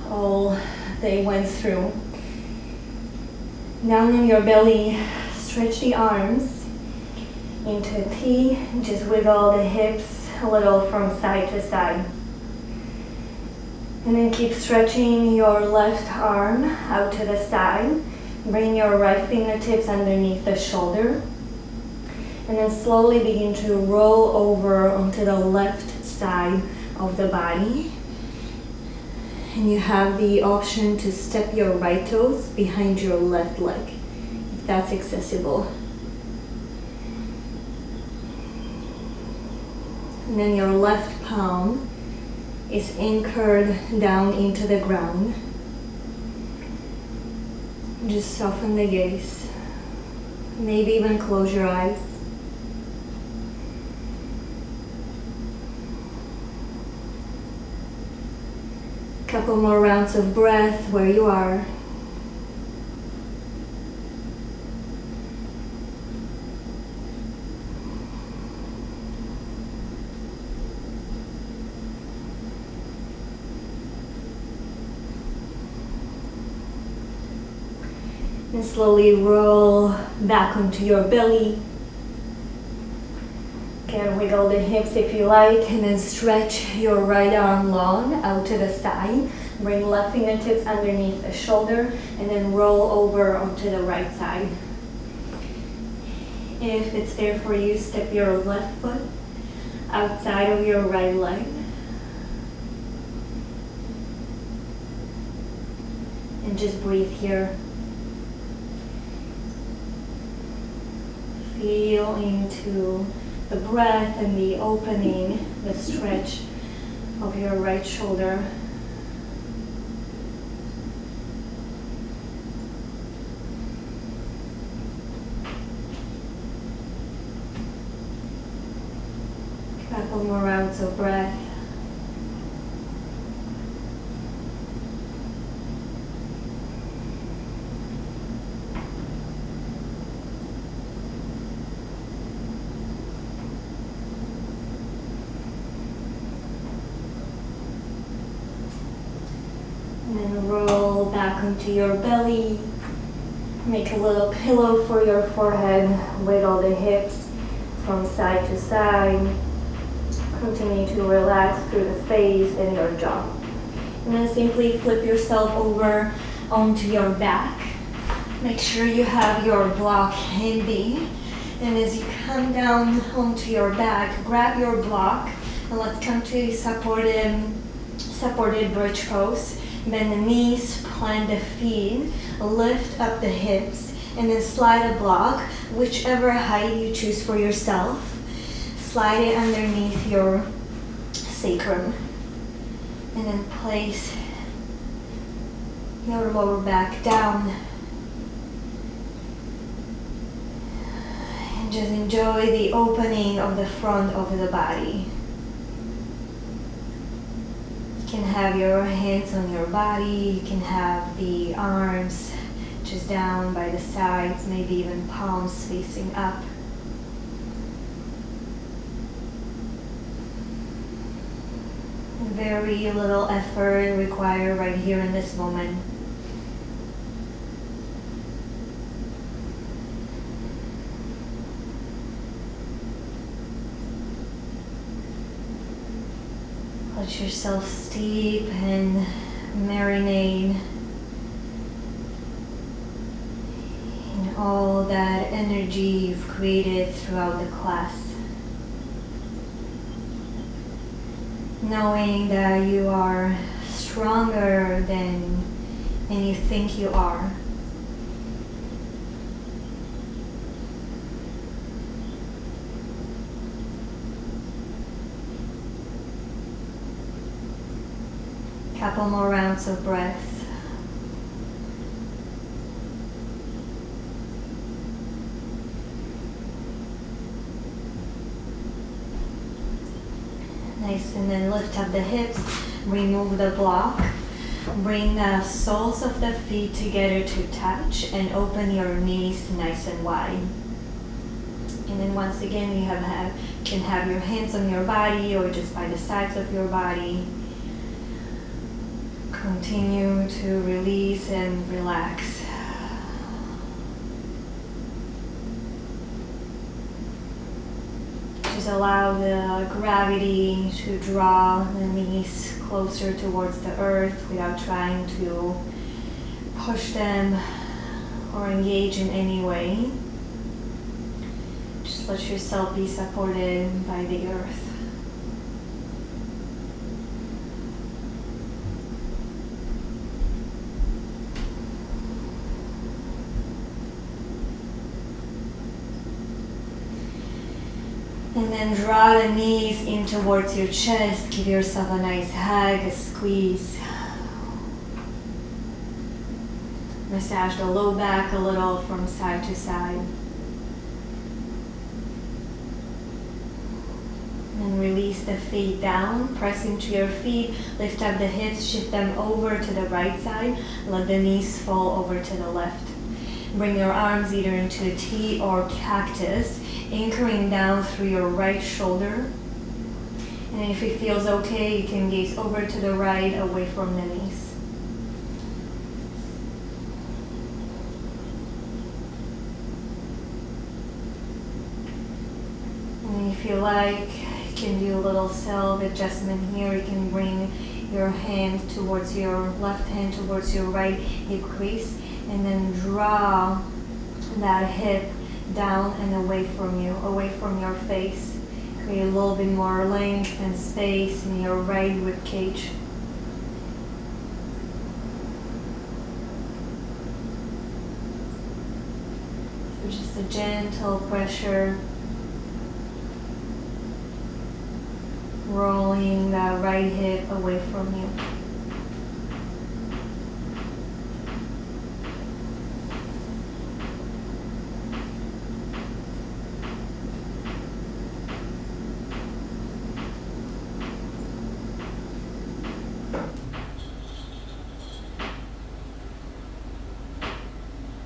all they went through. Down on your belly, stretch the arms into a T, just wiggle the hips a little from side to side. And then keep stretching your left arm out to the side. Bring your right fingertips underneath the shoulder. And then slowly begin to roll over onto the left side of the body. And you have the option to step your right toes behind your left leg, if that's accessible. And then your left palm is anchored down into the ground. Just soften the gaze. Maybe even close your eyes. Couple more rounds of breath where you are. And slowly roll back onto your belly. Can wiggle the hips if you like, and then stretch your right arm long out to the side. Bring left fingertips underneath the shoulder, and then roll over onto the right side. If it's there for you, step your left foot outside of your right leg. And just breathe here. Feel into the breath and the opening, the stretch of your right shoulder. Couple more rounds of breath. And then roll back onto your belly. Make a little pillow for your forehead. Wiggle the hips from side to side. Continue to relax through the face and your jaw. And then simply flip yourself over onto your back. Make sure you have your block handy. And as you come down onto your back, grab your block and let's come to a supported bridge pose. Bend the knees, plant the feet, lift up the hips, and then slide a block, whichever height you choose for yourself. Slide it underneath your sacrum. And then place your lower back down. And just enjoy the opening of the front of the body. You can have your hands on your body, you can have the arms just down by the sides, maybe even palms facing up. Very little effort required right here in this moment. Let yourself steep and marinate in all that energy you've created throughout the class. Knowing that you are stronger than you think you are. Couple more rounds of breath. Nice, and then lift up the hips, remove the block, bring the soles of the feet together to touch and open your knees nice and wide. And then once again you can have your hands on your body or just by the sides of your body. Continue to release and relax. Just allow the gravity to draw the knees closer towards the earth without trying to push them or engage in any way. Just let yourself be supported by the earth. And then draw the knees in towards your chest. Give yourself a nice hug, a squeeze. Massage the low back a little from side to side. And release the feet down. Press into your feet. Lift up the hips. Shift them over to the right side. Let the knees fall over to the left. Bring your arms either into a T or cactus, anchoring down through your right shoulder. And if it feels okay, you can gaze over to the right, away from the knees. And if you like, you can do a little self-adjustment here. You can bring your hand towards your left hand towards your right hip crease, and then draw that hip down and away from you, away from your face. Create a little bit more length and space in your right rib cage. So just a gentle pressure, rolling that right hip away from you.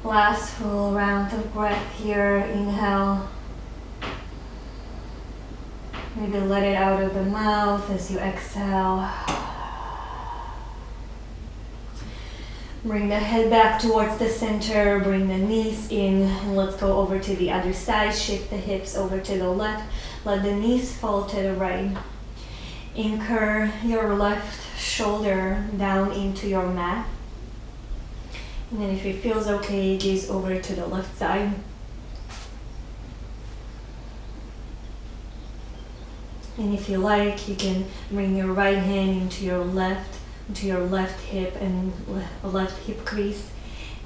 Last full round of breath here. Inhale. Maybe let it out of the mouth as you exhale. Bring the head back towards the center. Bring the knees in. And let's go over to the other side. Shift the hips over to the left. Let the knees fall to the right. Anchor your left shoulder down into your mat. And then if it feels okay, gaze over to the left side. And if you like, you can bring your right hand into your left hip and left hip crease.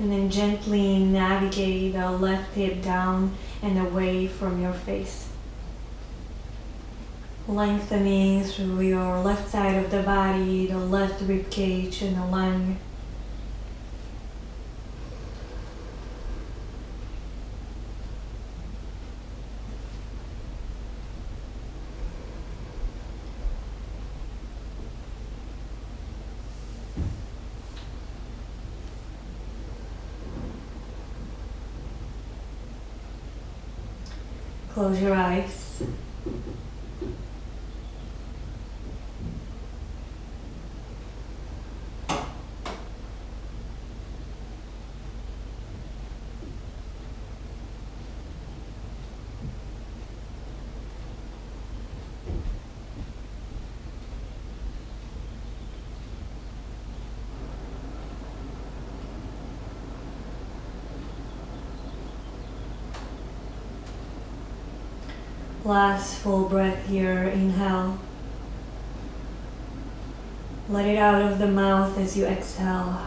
And then gently navigate the left hip down and away from your face. Lengthening through your left side of the body, the left rib cage and the lung. Close your eyes. Last full breath here, inhale. Let it out of the mouth as you exhale.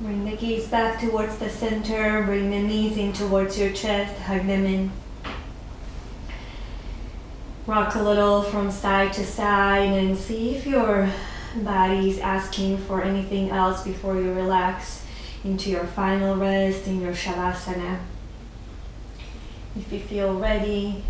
Bring the gaze back towards the center, bring the knees in towards your chest, hug them in. Rock a little from side to side and see if your body is asking for anything else before you relax into your final rest in your Shavasana. If you feel ready,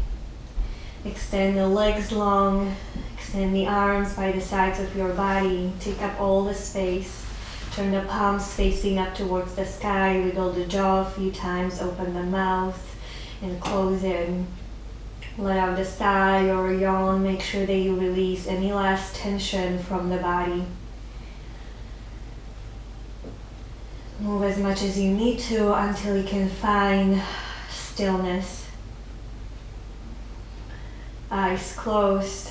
extend the legs long, extend the arms by the sides of your body, take up all the space, turn the palms facing up towards the sky, wiggle the jaw a few times, open the mouth and close it. Let out the sigh or yawn, make sure that you release any last tension from the body. Move as much as you need to until you can find stillness. Eyes closed,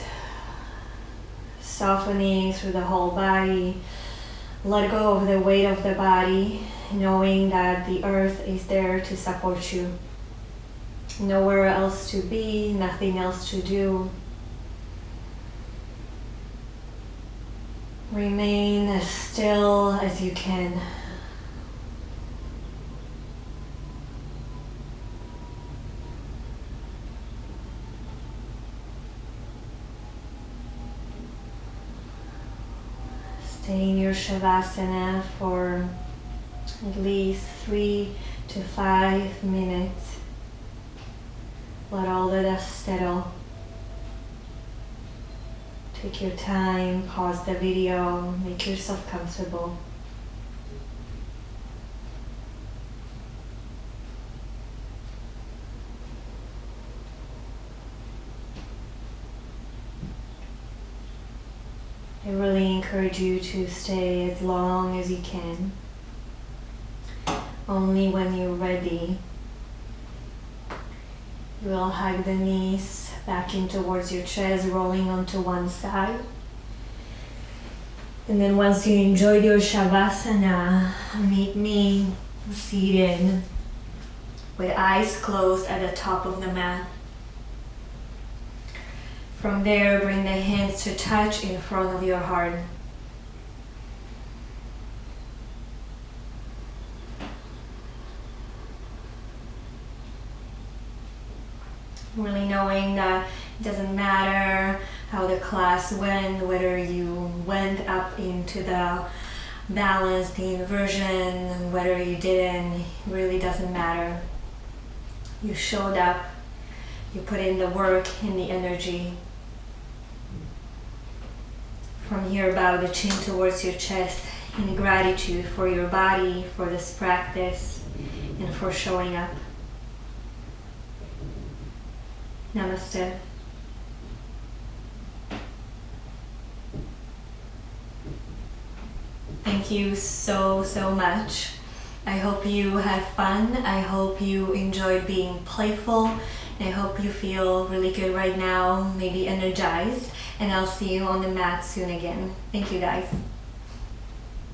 softening through the whole body. Let go of the weight of the body, knowing that the earth is there to support you. Nowhere else to be, nothing else to do. Remain as still as you can. Stay in your Shavasana for at least 3 to 5 minutes. Let all the dust settle. Take your time, pause the video, make yourself comfortable. I really encourage you to stay as long as you can. Only when you're ready, you will hug the knees back in towards your chest, rolling onto one side. And then once you enjoyed your Shavasana, meet me seated with eyes closed at the top of the mat. From there, bring the hands to touch in front of your heart. Really knowing that it doesn't matter how the class went, whether you went up into the balance, the inversion, whether you didn't, it really doesn't matter. You showed up, you put in the work and the energy. From here, bow the chin towards your chest in gratitude for your body, for this practice, and for showing up. Namaste. Thank you so much. I hope you had fun. I hope you enjoyed being playful. And I hope you feel really good right now, maybe energized. And I'll see you on the mat soon again. Thank you guys.